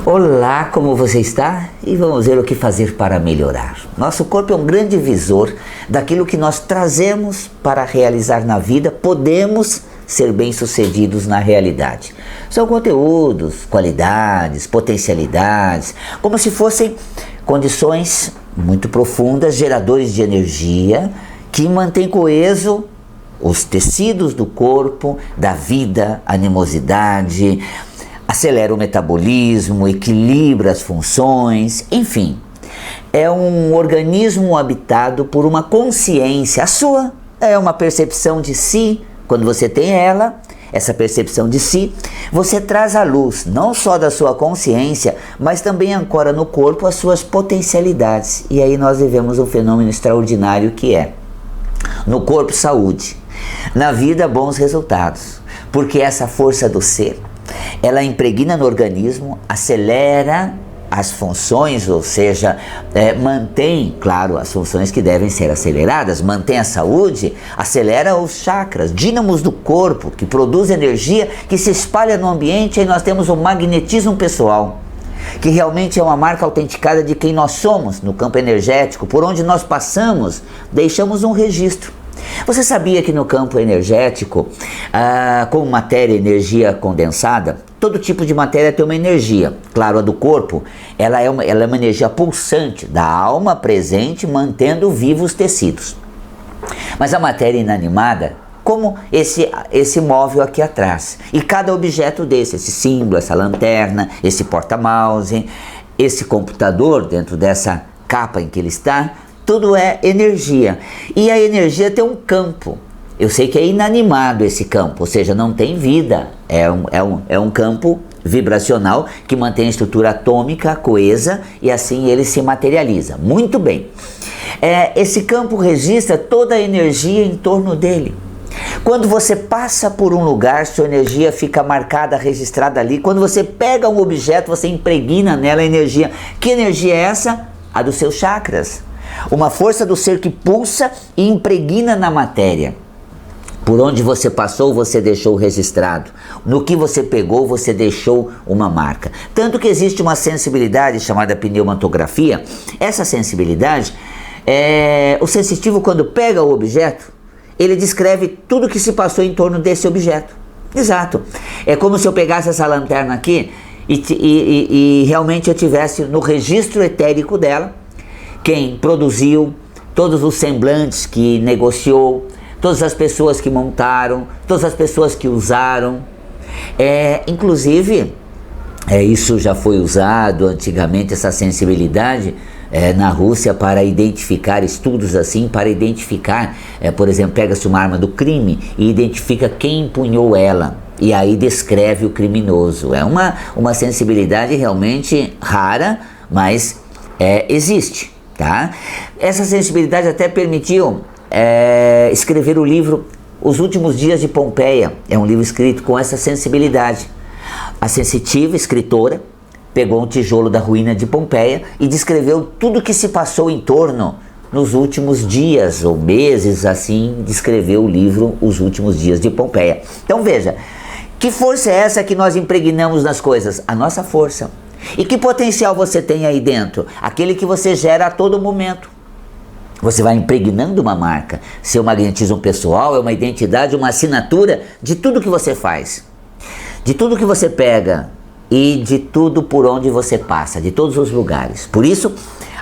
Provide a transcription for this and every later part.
Olá, como você está? E vamos ver o que fazer para melhorar. Nosso corpo é um grande visor daquilo que nós trazemos para realizar na vida. Podemos ser bem-sucedidos na realidade. São conteúdos, qualidades, potencialidades, como se fossem condições muito profundas, geradores de energia, que mantêm coeso os tecidos do corpo, da vida, animosidade, acelera o metabolismo, equilibra as funções, enfim. É um organismo habitado por uma consciência. A sua é uma percepção de si. Quando você tem ela, essa percepção de si, você traz à luz não só da sua consciência, mas também ancora no corpo as suas potencialidades. E aí nós vivemos um fenômeno extraordinário que é, no corpo, saúde, na vida, bons resultados, porque essa força do ser, ela impregna no organismo, acelera as funções, ou seja, mantém, claro, as funções que devem ser aceleradas, mantém a saúde, acelera os chakras, dínamos do corpo, que produz energia que se espalha no ambiente. Aí nós temos o magnetismo pessoal, que realmente é uma marca autenticada de quem nós somos no campo energético. Por onde nós passamos, deixamos um registro. Você sabia que no campo energético, como matéria e energia condensada, todo tipo de matéria tem uma energia. Claro, a do corpo, ela é uma energia pulsante da alma presente, mantendo vivos os tecidos. Mas a matéria inanimada, como esse móvel aqui atrás, e cada objeto desse, esse símbolo, essa lanterna, esse porta-mouse, esse computador dentro dessa capa em que ele está, tudo é energia. E a energia tem um campo. Eu sei que é inanimado esse campo, ou seja, não tem vida. É um campo vibracional que mantém a estrutura atômica coesa e assim ele se materializa. Muito bem. Esse campo registra toda a energia em torno dele. Quando você passa por um lugar, sua energia fica marcada, registrada ali. Quando você pega um objeto, você impregna nela a energia. Que energia é essa? A dos seus chakras. Uma força do ser que pulsa e impregna na matéria. Por onde você passou, você deixou registrado. No que você pegou, você deixou uma marca. Tanto que existe uma sensibilidade chamada pneumatografia. Essa sensibilidade, o sensitivo, quando pega o objeto, ele descreve tudo que se passou em torno desse objeto. Exato. É como se eu pegasse essa lanterna aqui e realmente eu tivesse no registro etérico dela quem produziu, todos os semblantes que negociou, todas as pessoas que montaram, todas as pessoas que usaram. Inclusive, isso já foi usado antigamente, essa sensibilidade na Rússia, para identificar, estudos assim, para identificar, por exemplo, pega-se uma arma do crime e identifica quem empunhou ela. E aí descreve o criminoso. É uma sensibilidade realmente rara, mas existe. Tá? Essa sensibilidade até permitiu escrever o livro Os Últimos Dias de Pompeia. É um livro escrito com essa sensibilidade. A sensitiva escritora pegou um tijolo da ruína de Pompeia e descreveu tudo o que se passou em torno nos últimos dias ou meses, assim descreveu o livro Os Últimos Dias de Pompeia. Então veja, que força é essa que nós impregnamos nas coisas? A nossa força. E que potencial você tem aí dentro? Aquele que você gera a todo momento. Você vai impregnando uma marca. Seu magnetismo pessoal é uma identidade, uma assinatura de tudo que você faz, de tudo que você pega e de tudo por onde você passa, de todos os lugares. Por isso,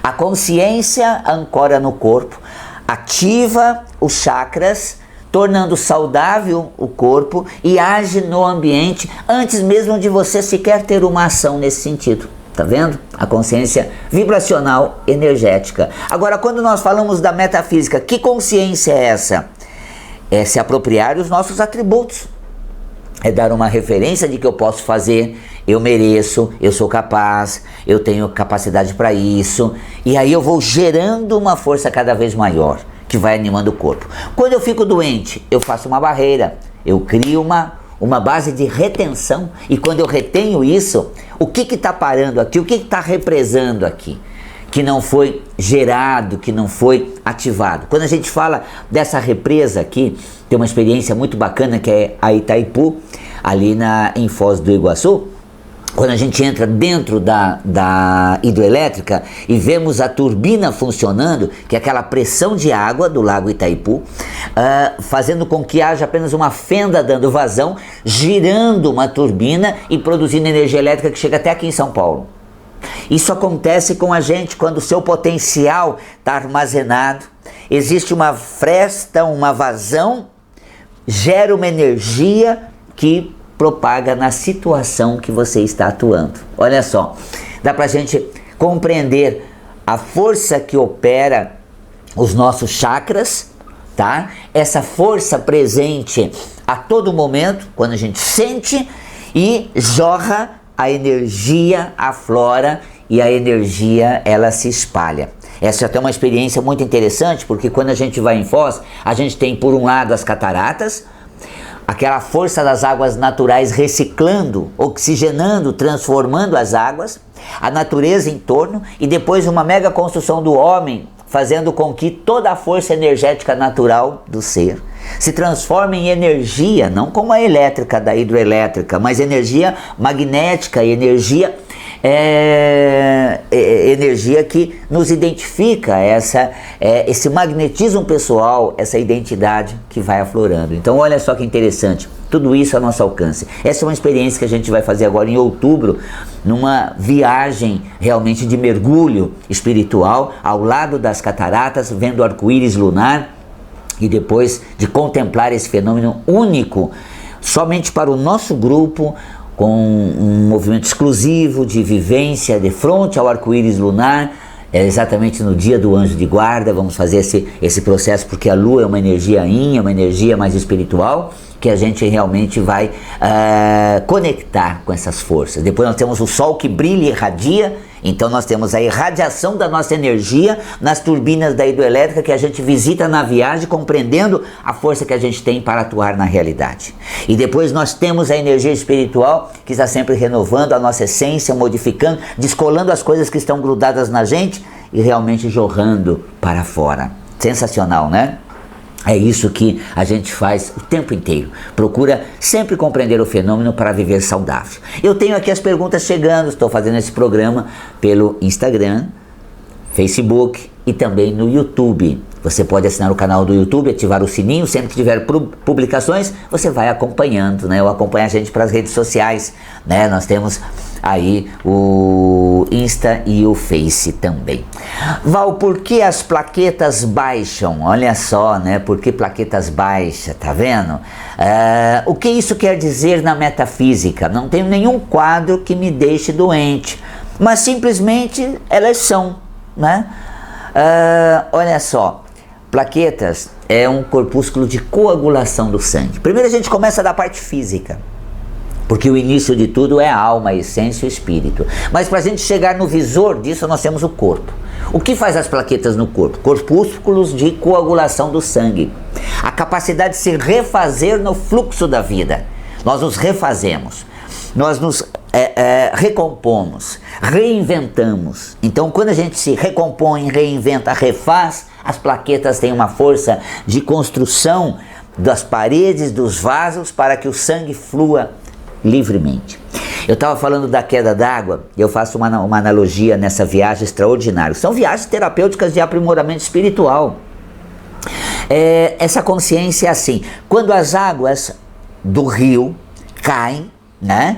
a consciência ancora no corpo, ativa os chakras, tornando saudável o corpo e age no ambiente antes mesmo de você sequer ter uma ação nesse sentido. Tá vendo? A consciência vibracional energética. Agora, quando nós falamos da metafísica, que consciência é essa? É se apropriar dos nossos atributos. É dar uma referência de que eu posso fazer, eu mereço, eu sou capaz, eu tenho capacidade para isso. E aí eu vou gerando uma força cada vez maior, que vai animando o corpo. Quando eu fico doente, eu faço uma barreira, eu crio uma base de retenção, e quando eu retenho isso, o que está parando aqui, o que está represando aqui, que não foi gerado, que não foi ativado. Quando a gente fala dessa represa aqui, tem uma experiência muito bacana que é a Itaipu, ali em Foz do Iguaçu, quando a gente entra dentro da hidroelétrica e vemos a turbina funcionando, que é aquela pressão de água do lago Itaipu, fazendo com que haja apenas uma fenda dando vazão, girando uma turbina e produzindo energia elétrica que chega até aqui em São Paulo. Isso acontece com a gente quando o seu potencial está armazenado, existe uma fresta, uma vazão, gera uma energia que propaga na situação que você está atuando. Olha só, dá pra gente compreender a força que opera os nossos chakras, tá? Essa força presente a todo momento, quando a gente sente, e jorra a energia, aflora, e a energia ela se espalha. Essa é até uma experiência muito interessante, porque quando a gente vai em Foz, a gente tem por um lado as cataratas, aquela força das águas naturais reciclando, oxigenando, transformando as águas, a natureza em torno, e depois uma mega construção do homem, fazendo com que toda a força energética natural do ser se transforme em energia, não como a elétrica da hidroelétrica, mas energia magnética, energia energia que nos identifica, esse magnetismo pessoal, essa identidade que vai aflorando. Então olha só que interessante, tudo isso a nosso alcance. Essa é uma experiência que a gente vai fazer agora em outubro, numa viagem realmente de mergulho espiritual, ao lado das cataratas, vendo o arco-íris lunar, e depois de contemplar esse fenômeno único, somente para o nosso grupo, com um movimento exclusivo de vivência de frente ao arco-íris lunar, exatamente no dia do anjo de guarda. Vamos fazer esse processo, porque a lua é uma energia yin, é uma energia mais espiritual, que a gente realmente vai conectar com essas forças. Depois nós temos o sol que brilha e irradia, então nós temos a irradiação da nossa energia nas turbinas da hidroelétrica, que a gente visita na viagem, compreendendo a força que a gente tem para atuar na realidade. E depois nós temos a energia espiritual, que está sempre renovando a nossa essência, modificando, descolando as coisas que estão grudadas na gente e realmente jorrando para fora. Sensacional, né? É isso que a gente faz o tempo inteiro. Procura sempre compreender o fenômeno para viver saudável. Eu tenho aqui as perguntas chegando, estou fazendo esse programa pelo Instagram, Facebook e também no YouTube. Você pode assinar o canal do YouTube, ativar o sininho, sempre que tiver publicações, você vai acompanhando, né? Ou acompanha a gente para as redes sociais, né? Nós temos aí o Insta e o Face também. Val, por que as plaquetas baixam? Olha só, né? Por que plaquetas baixam, tá vendo? O que isso quer dizer na metafísica? Não tenho nenhum quadro que me deixe doente, mas simplesmente elas são, né? Olha só, plaquetas é um corpúsculo de coagulação do sangue. Primeiro a gente começa da parte física, porque o início de tudo é a alma, a essência e o espírito. Mas para a gente chegar no visor disso, nós temos o corpo. O que faz as plaquetas no corpo? Corpúsculos de coagulação do sangue. A capacidade de se refazer no fluxo da vida. Nós nos refazemos, nós nos recompomos, reinventamos. Então quando a gente se recompõe, reinventa, refaz, as plaquetas têm uma força de construção das paredes, dos vasos, para que o sangue flua livremente. Eu estava falando da queda d'água, e eu faço uma analogia nessa viagem extraordinária. São viagens terapêuticas de aprimoramento espiritual. Essa consciência é assim: quando as águas do rio caem, né?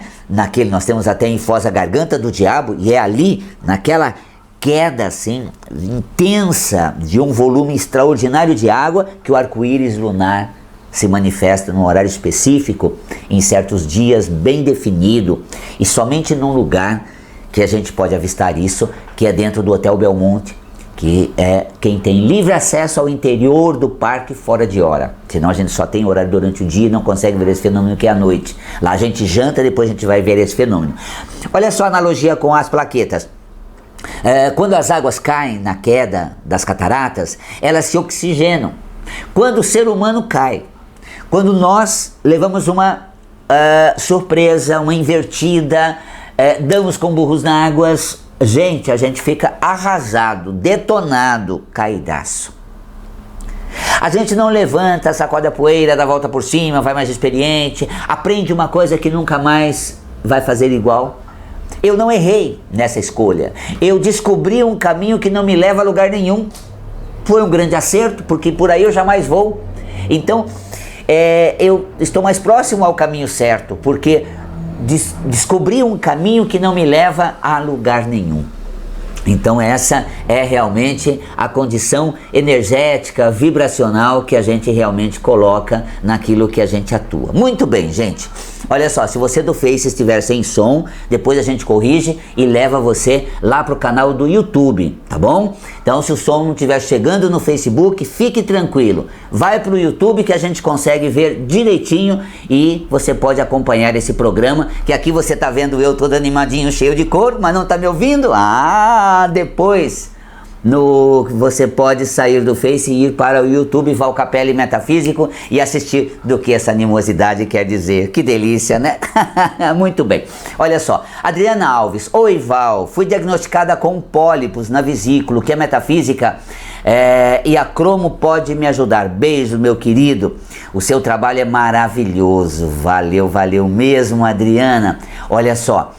Nós temos até em Foz a garganta do diabo, e é ali, naquela queda assim, intensa, de um volume extraordinário de água, que o arco-íris lunar se manifesta num horário específico, em certos dias bem definido, e somente num lugar que a gente pode avistar isso, que é dentro do Hotel Belmonte, que é quem tem livre acesso ao interior do parque fora de hora. Senão a gente só tem horário durante o dia e não consegue ver esse fenômeno que é à noite. Lá a gente janta, depois a gente vai ver esse fenômeno. Olha só a analogia com as plaquetas. Quando as águas caem na queda das cataratas, elas se oxigenam. Quando o ser humano cai, quando nós levamos uma surpresa, uma invertida, damos com burros na águas, gente, a gente fica arrasado, detonado, caidaço. A gente não levanta, sacode a poeira, dá a volta por cima, vai mais experiente, aprende uma coisa que nunca mais vai fazer igual. eu não errei nessa escolha. Eu descobri um caminho que não me leva a lugar nenhum. Foi um grande acerto, porque por aí eu jamais vou. Então, eu estou mais próximo ao caminho certo, porque descobri um caminho que não me leva a lugar nenhum. Então essa é realmente a condição energética, vibracional que a gente realmente coloca naquilo que a gente atua. Muito bem, gente. Olha só, se você do Face estiver sem som, depois a gente corrige e leva você lá para o canal do YouTube, tá bom? Então se o som não estiver chegando no Facebook, fique tranquilo. Vai para o YouTube que a gente consegue ver direitinho e você pode acompanhar esse programa, que aqui você tá vendo eu todo animadinho, cheio de cor, mas não tá me ouvindo? Depois você pode sair do Face e ir para o YouTube Val Capelli Metafísico e assistir do que essa animosidade quer dizer. Que delícia, né? Muito bem. Olha só, Adriana Alves. Oi, Val. Fui diagnosticada com pólipos na vesícula, que é metafísica, e a cromo pode me ajudar. Beijo, meu querido. O seu trabalho é maravilhoso. Valeu, valeu mesmo, Adriana. Olha só.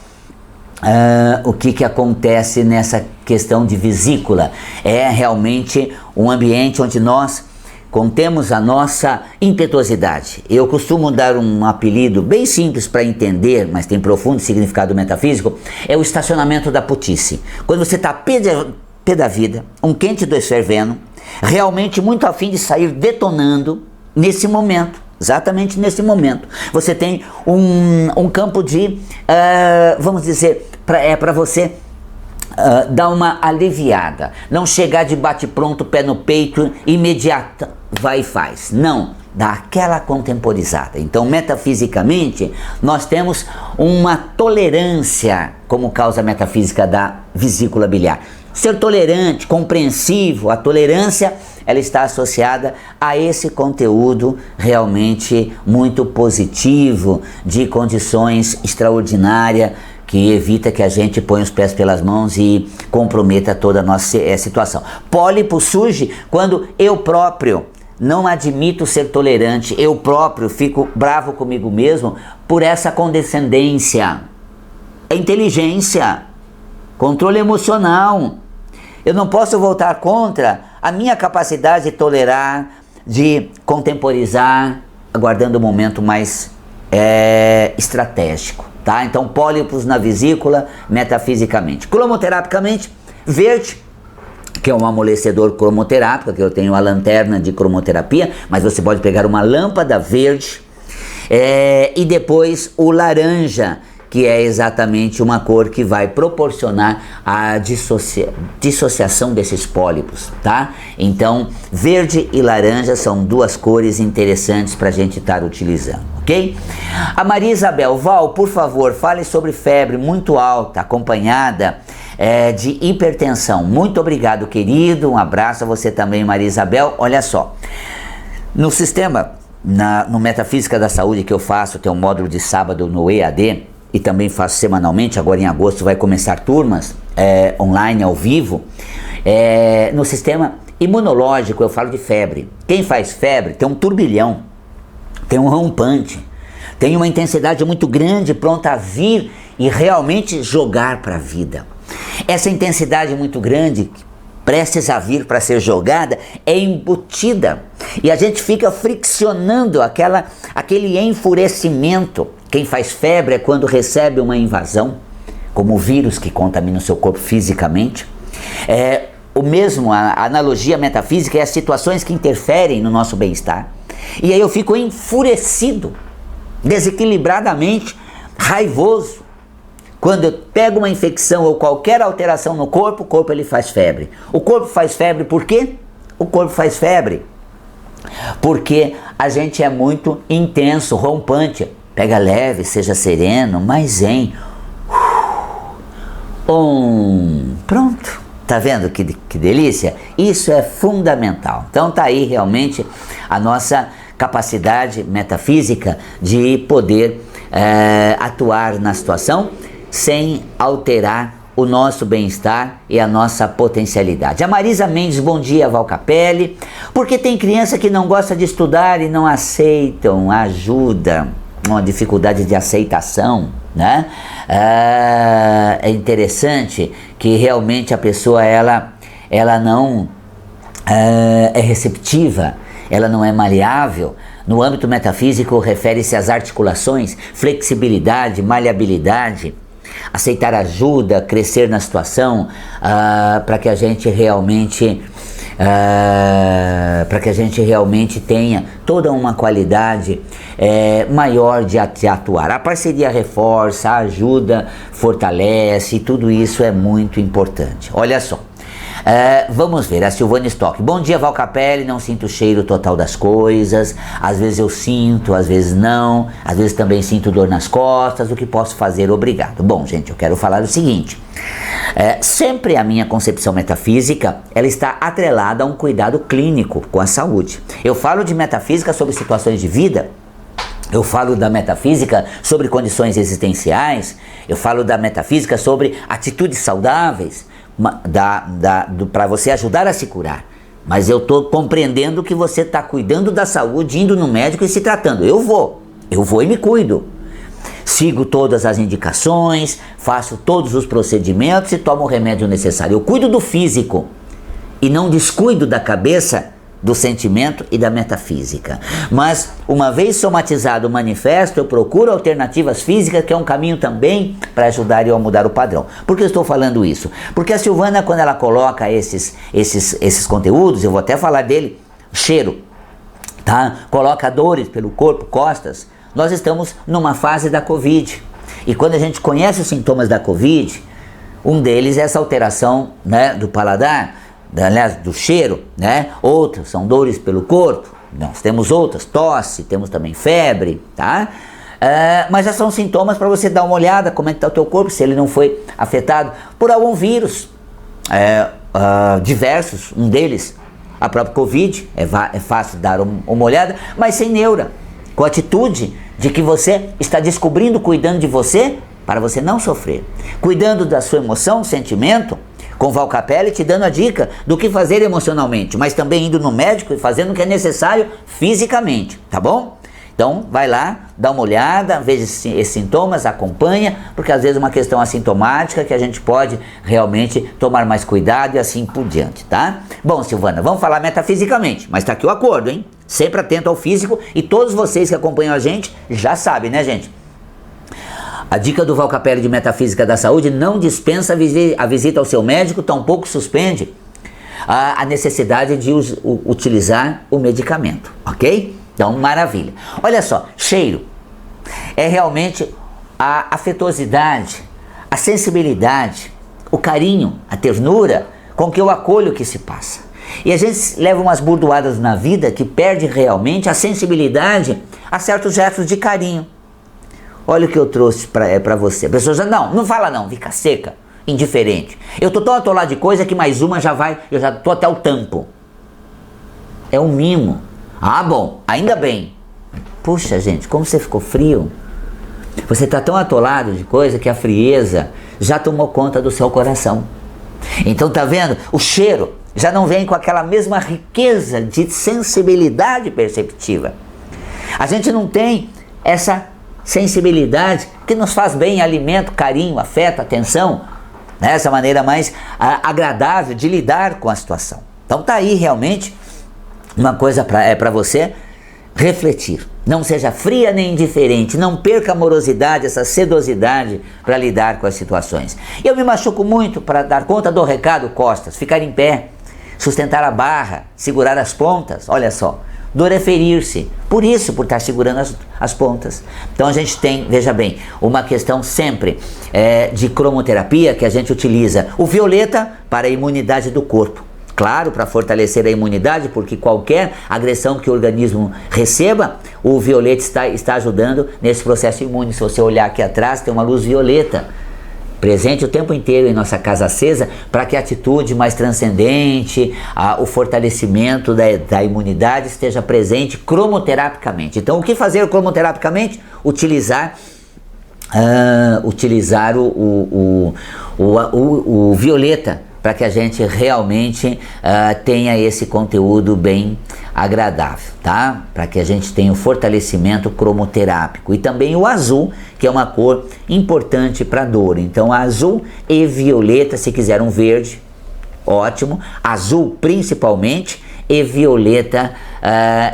O que acontece nessa questão de vesícula? É realmente um ambiente onde nós contemos a nossa impetuosidade. Eu costumo dar um apelido bem simples para entender, mas tem profundo significado metafísico, é o estacionamento da putice. Quando você está pé da vida, um quente dois fervendo, realmente muito afim de sair detonando nesse momento. Exatamente nesse momento. Você tem um campo de, vamos dizer, para você dar uma aliviada. Não chegar de bate-pronto, pé no peito, imediata, vai e faz. Não, dá aquela contemporizada. Então, metafisicamente, nós temos uma tolerância como causa metafísica da vesícula biliar. Ser tolerante, compreensivo, a tolerância, ela está associada a esse conteúdo realmente muito positivo, de condições extraordinárias, que evita que a gente ponha os pés pelas mãos e comprometa toda a nossa situação. Pólipo surge quando eu próprio não admito ser tolerante, eu próprio fico bravo comigo mesmo por essa condescendência. É inteligência, controle emocional. Eu não posso voltar contra a minha capacidade de tolerar, de contemporizar, aguardando o momento mais estratégico, tá? Então, pólipos na vesícula, metafisicamente. Cromoterapicamente, verde, que é um amolecedor cromoterápico, que eu tenho a lanterna de cromoterapia, mas você pode pegar uma lâmpada verde, e depois o laranja, que é exatamente uma cor que vai proporcionar a dissociação desses pólipos, tá? Então, verde e laranja são duas cores interessantes para a gente estar utilizando, ok? A Maria Isabel, Val, por favor, fale sobre febre muito alta, acompanhada de hipertensão. Muito obrigado, querido, um abraço a você também, Maria Isabel. Olha só, no sistema, no Metafísica da Saúde que eu faço, tem um módulo de sábado no EAD, e também faço semanalmente, agora em agosto vai começar turmas online, ao vivo. No sistema imunológico eu falo de febre. Quem faz febre tem um turbilhão, tem um rompante, tem uma intensidade muito grande, pronta a vir e realmente jogar para a vida. Essa intensidade muito grande, prestes a vir para ser jogada, é embutida. E a gente fica friccionando aquele enfurecimento. Quem faz febre é quando recebe uma invasão, como o vírus que contamina o seu corpo fisicamente. A analogia metafísica é as situações que interferem no nosso bem-estar. E aí eu fico enfurecido, desequilibradamente, raivoso. Quando eu pego uma infecção ou qualquer alteração no corpo, o corpo ele faz febre. O corpo faz febre por quê? O corpo faz febre porque a gente é muito intenso, rompante. Pega leve, seja sereno, mas zen. Pronto. Tá vendo que delícia? Isso é fundamental. Então tá aí realmente a nossa capacidade metafísica de poder atuar na situação sem alterar o nosso bem-estar e a nossa potencialidade. A Marisa Mendes, bom dia, Val Capelli. Porque tem criança que não gosta de estudar e não aceitam ajuda, uma dificuldade de aceitação. né? É interessante que realmente a pessoa ela não é receptiva, ela não é maleável. No âmbito metafísico refere-se às articulações, flexibilidade, maleabilidade, aceitar ajuda, crescer na situação, para que a gente realmente tenha toda uma qualidade maior de atuar. A parceria reforça, a ajuda fortalece, e tudo isso é muito importante. Olha só. Vamos ver, a Silvana Stock. Bom dia, Val Capelli, não sinto o cheiro total das coisas, às vezes eu sinto, às vezes não, às vezes também sinto dor nas costas, o que posso fazer? Obrigado. Bom, gente, eu quero falar o seguinte, sempre a minha concepção metafísica, ela está atrelada a um cuidado clínico com a saúde. Eu falo de metafísica sobre situações de vida, eu falo da metafísica sobre condições existenciais, eu falo da metafísica sobre atitudes saudáveis, para você ajudar a se curar. Mas eu estou compreendendo que você está cuidando da saúde, indo no médico e se tratando. Eu vou e me cuido. Sigo todas as indicações, faço todos os procedimentos e tomo o remédio necessário. Eu cuido do físico e não descuido da cabeça, do sentimento e da metafísica. Mas uma vez somatizado o manifesto, eu procuro alternativas físicas, que é um caminho também para ajudar eu a mudar o padrão. Por que eu estou falando isso? Porque a Silvana, quando ela coloca esses conteúdos, eu vou até falar dele, cheiro, tá? Coloca dores pelo corpo, costas. Nós estamos numa fase da Covid. E quando a gente conhece os sintomas da Covid, um deles é essa alteração, né, do paladar, aliás, do cheiro, né? Outros são dores pelo corpo, nós temos outras, tosse, temos também febre, tá? Mas já são sintomas para você dar uma olhada como é que está o teu corpo, se ele não foi afetado por algum vírus, diversos, um deles, a própria Covid, é fácil dar uma olhada, mas sem neura, com a atitude de que você está descobrindo, cuidando de você, para você não sofrer, cuidando da sua emoção, sentimento, com Val Capelli te dando a dica do que fazer emocionalmente, mas também indo no médico e fazendo o que é necessário fisicamente, tá bom? Então vai lá, dá uma olhada, veja esses sintomas, acompanha, porque às vezes é uma questão assintomática que a gente pode realmente tomar mais cuidado e assim por diante, tá? Bom, Silvana, vamos falar metafisicamente, mas tá aqui o acordo, hein? Sempre atento ao físico, e todos vocês que acompanham a gente já sabem, né, gente? A dica do Val Capelli de Metafísica da Saúde não dispensa a visita ao seu médico, tampouco suspende a necessidade de utilizar o medicamento, ok? Então, maravilha. Olha só, cheiro é realmente a afetuosidade, a sensibilidade, o carinho, a ternura com que eu acolho o que se passa. E a gente leva umas burdoadas na vida que perde realmente a sensibilidade a certos gestos de carinho. Olha o que eu trouxe para você. A pessoa já, não fala não, fica seca, indiferente. Eu tô tão atolado de coisa que mais uma já vai, eu já tô até o tampo. É um mimo. Ah, bom, ainda bem. Puxa, gente, como você ficou frio. Você tá tão atolado de coisa que a frieza já tomou conta do seu coração. Então tá vendo? O cheiro já não vem com aquela mesma riqueza de sensibilidade perceptiva. A gente não tem essa sensibilidade que nos faz bem, alimento, carinho, afeto, atenção, né? Essa maneira mais agradável de lidar com a situação. Então tá aí realmente uma coisa para você refletir. Não seja fria nem indiferente, não perca a amorosidade, essa sedosidade para lidar com as situações. E eu me machuco muito para dar conta do recado, costas, ficar em pé, sustentar a barra, segurar as pontas, olha só. Dor é ferir-se, por estar segurando as pontas. Então a gente tem, veja bem, uma questão sempre de cromoterapia que a gente utiliza. O violeta para a imunidade do corpo. Claro, para fortalecer a imunidade, porque qualquer agressão que o organismo receba, o violeta está ajudando nesse processo imune. Se você olhar aqui atrás, tem uma luz violeta presente o tempo inteiro em nossa casa acesa, para que a atitude mais transcendente, o fortalecimento da imunidade esteja presente cromoterapicamente. Então, o que fazer cromoterapicamente? Utilizar o violeta para que a gente realmente tenha esse conteúdo bem agradável, tá? Para que a gente tenha o fortalecimento cromoterápico. E também o azul, que é uma cor importante para dor. Então azul e violeta, se quiser um verde, ótimo. Azul principalmente, e violeta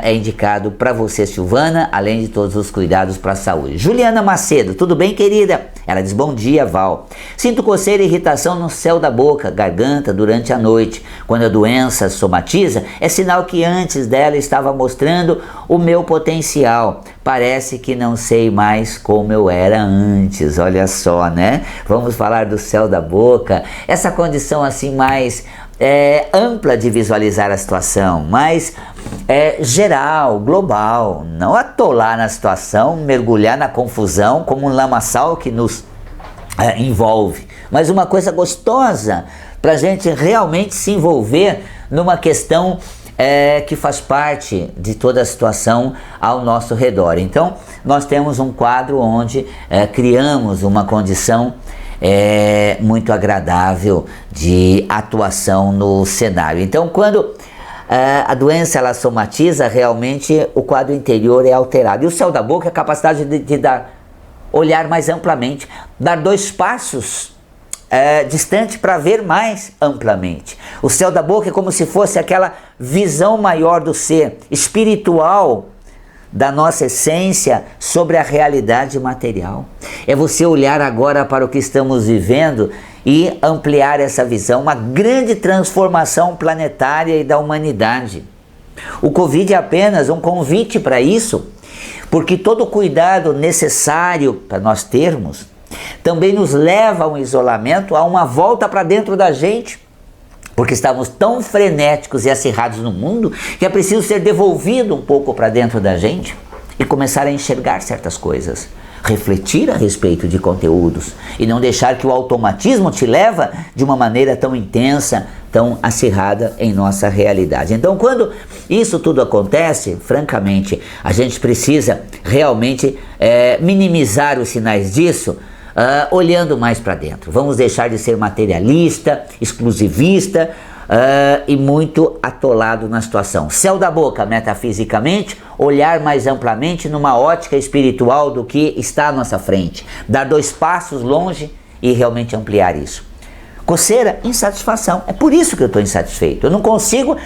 é indicado para você, Silvana, além de todos os cuidados para a saúde. Juliana Macedo, tudo bem, querida? Ela diz, bom dia, Val. Sinto coceira e irritação no céu da boca, garganta durante a noite. Quando a doença somatiza, é sinal que antes dela estava mostrando o meu potencial. Parece que não sei mais como eu era antes, olha só, né? Vamos falar do céu da boca, essa condição assim mais ampla de visualizar a situação, mais geral, global, não atolar na situação, mergulhar na confusão como um lamaçal que nos envolve, mas uma coisa gostosa para a gente realmente se envolver numa questão que faz parte de toda a situação ao nosso redor. Então nós temos um quadro onde criamos uma condição muito agradável de atuação no cenário. Então quando a doença ela somatiza, realmente o quadro interior é alterado. E o céu da boca é a capacidade de olhar mais amplamente, dar 2 passos distante para ver mais amplamente. O céu da boca é como se fosse aquela visão maior do ser espiritual, da nossa essência sobre a realidade material. É você olhar agora para o que estamos vivendo e ampliar essa visão, uma grande transformação planetária e da humanidade. O Covid é apenas um convite para isso, porque todo o cuidado necessário para nós termos também nos leva a um isolamento, a uma volta para dentro da gente, porque estamos tão frenéticos e acirrados no mundo que é preciso ser devolvido um pouco para dentro da gente e começar a enxergar certas coisas, refletir a respeito de conteúdos e não deixar que o automatismo te leva de uma maneira tão intensa, tão acirrada em nossa realidade. Então quando isso tudo acontece, francamente, a gente precisa realmente minimizar os sinais disso, olhando mais para dentro. Vamos deixar de ser materialista, exclusivista e muito atolado na situação. Céu da boca, metafisicamente, olhar mais amplamente numa ótica espiritual do que está à nossa frente. Dar 2 passos longe e realmente ampliar isso. Coceira, insatisfação. É por isso que eu estou insatisfeito. Eu não consigo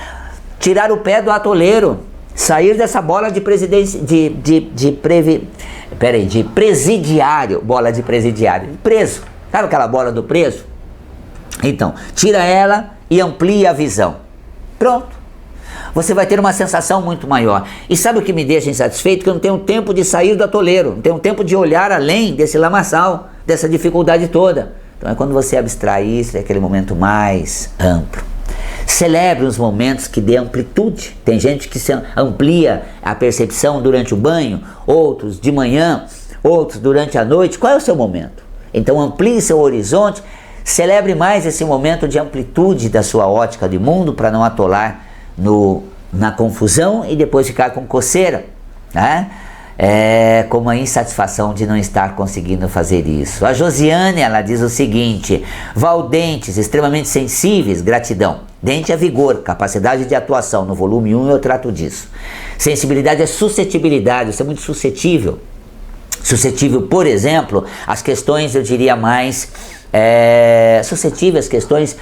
tirar o pé do atoleiro, sair dessa bola de presidiário, bola de presidiário, preso. Sabe aquela bola do preso? Então, tira ela e amplia a visão. Pronto. Você vai ter uma sensação muito maior. E sabe o que me deixa insatisfeito? Que eu não tenho tempo de sair do atoleiro, não tenho tempo de olhar além desse lamaçal, dessa dificuldade toda. Então é quando você abstrai isso, é aquele momento mais amplo. Celebre os momentos que dê amplitude. Tem gente que se amplia a percepção durante o banho, outros de manhã, outros durante a noite. Qual é o seu momento? Então amplie seu horizonte, celebre mais esse momento de amplitude da sua ótica de mundo para não atolar na confusão e depois ficar com coceira, né? Como a insatisfação de não estar conseguindo fazer isso. A Josiane, ela diz o seguinte: Val, dentes extremamente sensíveis, gratidão. Dente é vigor, capacidade de atuação. No volume 1 eu trato disso. Sensibilidade é suscetibilidade, você é muito suscetível. Suscetível, por exemplo, às questões, eu diria mais suscetível às questões,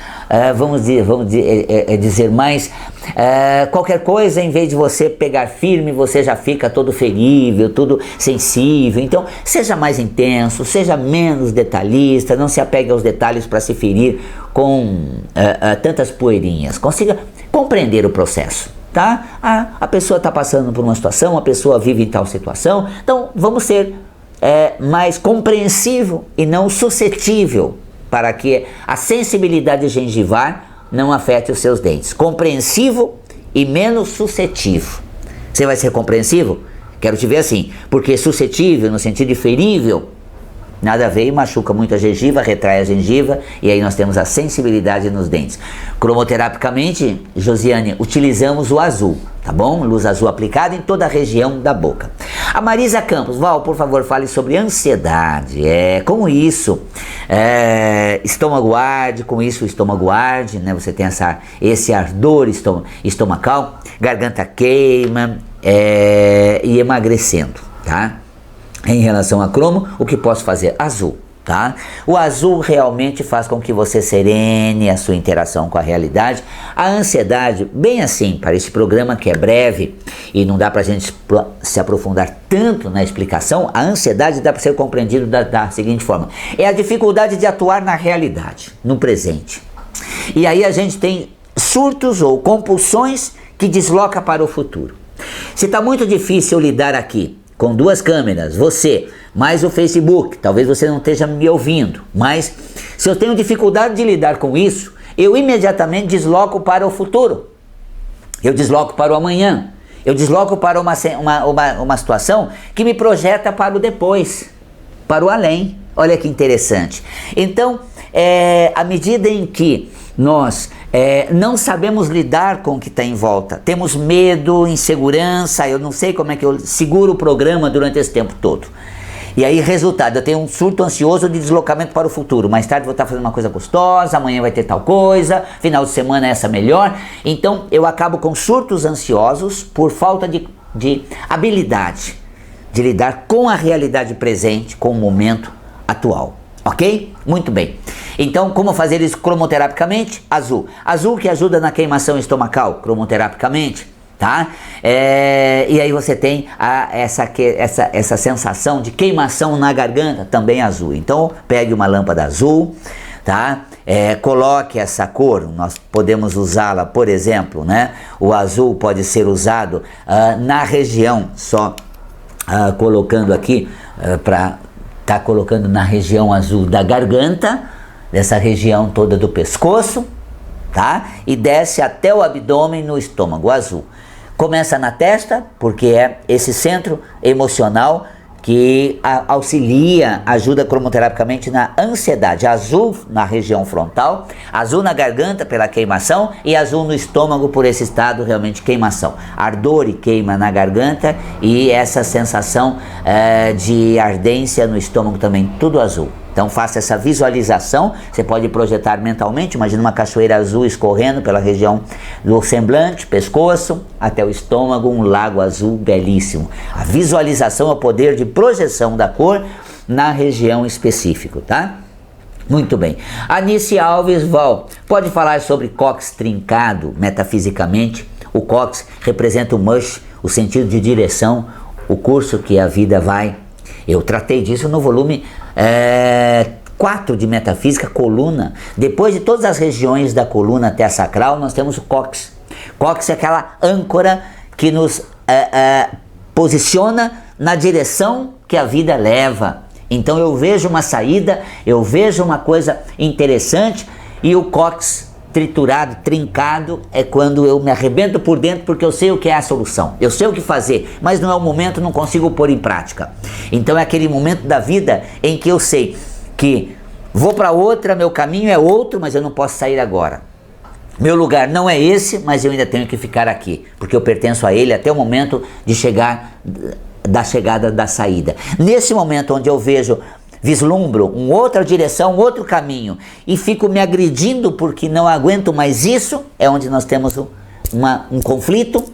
vamos dizer mais, qualquer coisa, em vez de você pegar firme, você já fica todo ferível, tudo sensível. Então seja mais intenso, seja menos detalhista, não se apegue aos detalhes para se ferir com tantas poeirinhas. Consiga compreender o processo, tá? A pessoa está passando por uma situação, a pessoa vive em tal situação, então vamos ser mais compreensivo e não suscetível, para que a sensibilidade gengival não afete os seus dentes. Compreensivo e menos suscetível. Você vai ser compreensivo? Quero te ver assim, porque suscetível no sentido de ferível, nada a ver e machuca muito a gengiva, retrai a gengiva e aí nós temos a sensibilidade nos dentes. Cromoterapicamente, Josiane, utilizamos o azul, tá bom? Luz azul aplicada em toda a região da boca. A Marisa Campos, Val, por favor, fale sobre ansiedade. Com isso, estômago arde, com isso o estômago arde, né? Você tem esse ardor estomacal, garganta queima e emagrecendo, tá? Em relação a cromo, o que posso fazer? Azul. Tá? O azul realmente faz com que você serene a sua interação com a realidade. A ansiedade, bem assim, para este programa que é breve e não dá para a gente se aprofundar tanto na explicação, a ansiedade dá para ser compreendido da seguinte forma: é a dificuldade de atuar na realidade, no presente. E aí a gente tem surtos ou compulsões que desloca para o futuro. Se está muito difícil lidar aqui com duas câmeras, você mais o Facebook, talvez você não esteja me ouvindo, mas se eu tenho dificuldade de lidar com isso, eu imediatamente desloco para o futuro, eu desloco para o amanhã, eu desloco para uma situação que me projeta para o depois, para o além. Olha que interessante. Então, à medida em que nós não sabemos lidar com o que está em volta, temos medo, insegurança, eu não sei como é que eu seguro o programa durante esse tempo todo. E aí, resultado, eu tenho um surto ansioso de deslocamento para o futuro. Mais tarde vou estar fazendo uma coisa gostosa, amanhã vai ter tal coisa, final de semana é essa melhor. Então, eu acabo com surtos ansiosos por falta de habilidade de lidar com a realidade presente, com o momento atual. Ok? Muito bem. Então, como fazer isso cromoterapicamente? Azul. Azul que ajuda na queimação estomacal, cromoterapicamente. Tá? E aí você tem essa sensação de queimação na garganta, também azul. Então pegue uma lâmpada azul, tá? Coloque essa cor, nós podemos usá-la, por exemplo, né? O azul pode ser usado na região, só colocando aqui, para estar colocando na região azul da garganta, dessa região toda do pescoço, tá? E desce até o abdômen no estômago, azul. Começa na testa, porque é esse centro emocional que auxilia, ajuda cromoterapicamente na ansiedade. Azul na região frontal, azul na garganta pela queimação e azul no estômago por esse estado realmente de queimação. Ardor e queima na garganta e essa sensação de ardência no estômago também, tudo azul. Então faça essa visualização, você pode projetar mentalmente, imagina uma cachoeira azul escorrendo pela região do semblante, pescoço, até o estômago, um lago azul belíssimo. A visualização é o poder de projeção da cor na região específica, tá? Muito bem. Anice Alves, Val, pode falar sobre cóccix trincado metafisicamente? O cóccix representa o mush, o sentido de direção, o curso que a vida vai. Eu tratei disso no volume 4 de Metafísica, coluna. Depois de todas as regiões da coluna até a sacral, nós temos o cóccix. Cóccix é aquela âncora que nos posiciona na direção que a vida leva. Então eu vejo uma saída, eu vejo uma coisa interessante e o cóccix triturado, trincado, é quando eu me arrebento por dentro porque eu sei o que é a solução, eu sei o que fazer, mas não é o momento, não consigo pôr em prática. Então é aquele momento da vida em que eu sei que vou para outra, meu caminho é outro, mas eu não posso sair agora. Meu lugar não é esse, mas eu ainda tenho que ficar aqui, porque eu pertenço a ele até o momento de da chegada da saída. Nesse momento onde eu vislumbro uma outra direção, outro caminho e fico me agredindo porque não aguento mais isso, é onde nós temos um conflito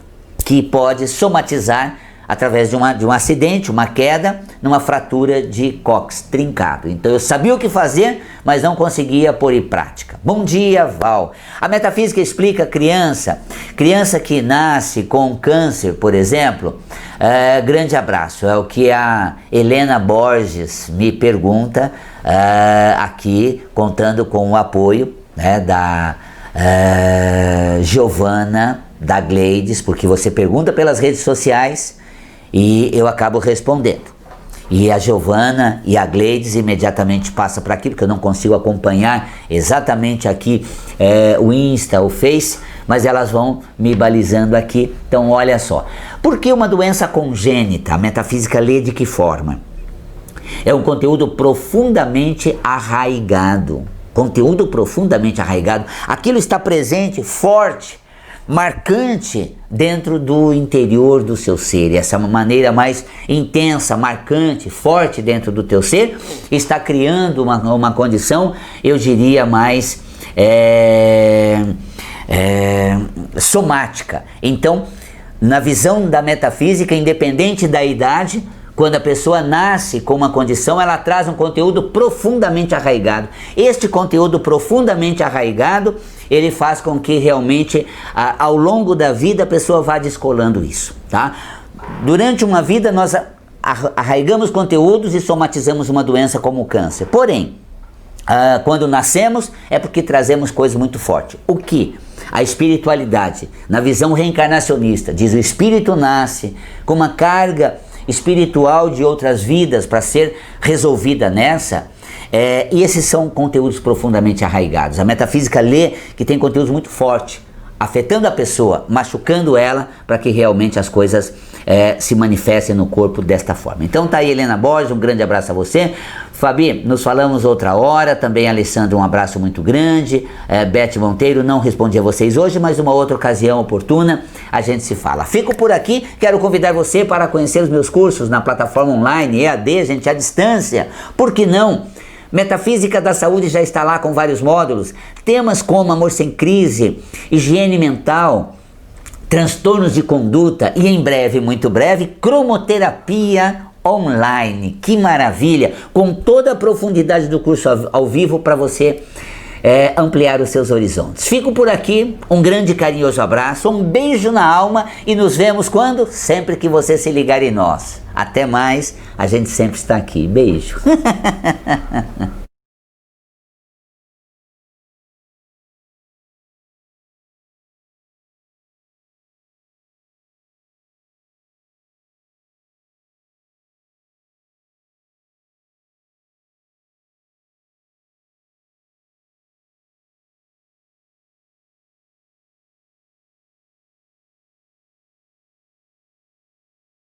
que pode somatizar através de um acidente, uma queda, numa fratura de cóccix trincado. Então eu sabia o que fazer, mas não conseguia pôr em prática. Bom dia, Val. A metafísica explica criança que nasce com câncer, por exemplo. Grande abraço. É o que a Helena Borges me pergunta aqui, contando com o apoio, né, da Giovana, da Gleides, porque você pergunta pelas redes sociais e eu acabo respondendo. E a Giovana e a Gleides imediatamente passa para aqui, porque eu não consigo acompanhar exatamente aqui o Insta, o Face, mas elas vão me balizando aqui. Então olha só, por que uma doença congênita? A metafísica lê de que forma? É um conteúdo profundamente arraigado. Conteúdo profundamente arraigado. Aquilo está presente, forte, marcante dentro do interior do seu ser. E essa maneira mais intensa, marcante, forte dentro do teu ser está criando uma condição, eu diria, mais somática. Então, na visão da metafísica, independente da idade, quando a pessoa nasce com uma condição, ela traz um conteúdo profundamente arraigado. Este conteúdo profundamente arraigado, ele faz com que realmente, ao longo da vida, a pessoa vá descolando isso, tá? Durante uma vida, nós arraigamos conteúdos e somatizamos uma doença como o câncer. Porém, quando nascemos, é porque trazemos coisas muito fortes. O que? A espiritualidade, na visão reencarnacionista, diz: o espírito nasce com uma carga espiritual de outras vidas para ser resolvida nessa, e esses são conteúdos profundamente arraigados. A metafísica lê que tem conteúdos muito fortes, afetando a pessoa, machucando ela, para que realmente as coisas se manifestem no corpo desta forma. Então tá aí, Helena Borges, um grande abraço a você. Fabi, nos falamos outra hora. Também, Alessandro, um abraço muito grande. Beth Monteiro, não respondi a vocês hoje, mas uma outra ocasião oportuna a gente se fala. Fico por aqui, quero convidar você para conhecer os meus cursos na plataforma online EAD, gente, à distância. Por que não? Metafísica da Saúde já está lá com vários módulos. Temas como amor sem crise, higiene mental, transtornos de conduta e, em breve, muito breve, cromoterapia online. Que maravilha! Com toda a profundidade do curso ao vivo para você ampliar os seus horizontes. Fico por aqui, um grande e carinhoso abraço, um beijo na alma e nos vemos quando? Sempre que você se ligar em nós. Até mais, a gente sempre está aqui. Beijo!